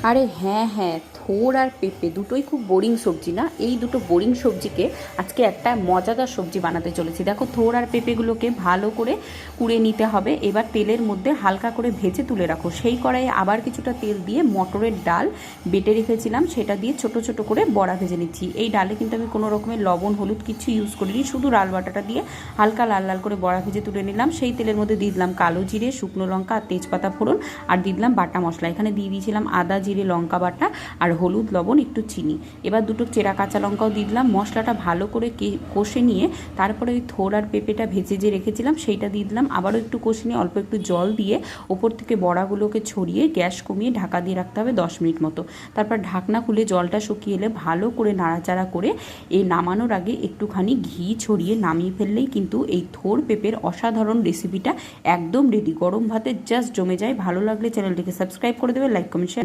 আরে হ্যাঁ হ্যাঁ, থোড় আর পেঁপে দুটোই খুব বোরিং সবজি না? এই দুটো বোরিং সবজিকে আজকে একটা মজাদার সবজি বানাতে চলেছি। দেখো, থোড় আর পেঁপেগুলোকে ভালো করে কুড়ে নিতে হবে। এবার তেলের মধ্যে হালকা করে ভেজে তুলে রাখো। সেই কড়াইয়ে আবার কিছুটা তেল দিয়ে মটরের ডাল বেটে রেখেছিলাম, সেটা দিয়ে ছোট ছোট করে বড়া ভেজে নিচ্ছি। এই ডালে কিন্তু আমি কোনো রকমের লবণ হলুদ কিছু ইউজ করিনি, শুধু ডাল বাটাটা দিয়ে হালকা লাল লাল করে বড়া ভেজে তুলে নিলাম। সেই তেলের মধ্যে দিয়ে দিলাম কালো জিরে, শুকনো লঙ্কা আর তেজপাতা ফোড়ন, আর দিয়ে দিলাম বাটা মশলা। এখানে দিয়ে দিয়েছিলাম আদা জিরে লঙ্কা বাটা আর হলুদ লবণ একটু চিনি। এবার দুটো চেরা কাঁচা লঙ্কাও দিয়ে দিলাম। মশলাটা ভালো করে কষে নিয়ে তারপরে ওই থোড় আর পেঁপেটা ভেজে যে রেখেছিলাম সেইটা দিয়ে দিলাম। আবারও একটু কষে নিয়ে অল্প একটু জল দিয়ে ওপর থেকে বড়াগুলোকে ছড়িয়ে গ্যাস কমিয়ে ঢাকা দিয়ে রাখতে হবে 10 মিনিট মতো। তারপর ঢাকনা খুলে জলটা শুকিয়ে এলে ভালো করে নাড়াচাড়া করে এই নামানোর আগে একটুখানি ঘি ছড়িয়ে নামিয়ে ফেললেই কিন্তু এই থোড় পেঁপের অসাধারণ রেসিপিটা একদম রেডি। গরম ভাতে জাস্ট জমে যায়। ভালো লাগলে চ্যানেলটিকে সাবস্ক্রাইব করে দেবে, লাইক কমেন্ট শেয়ার।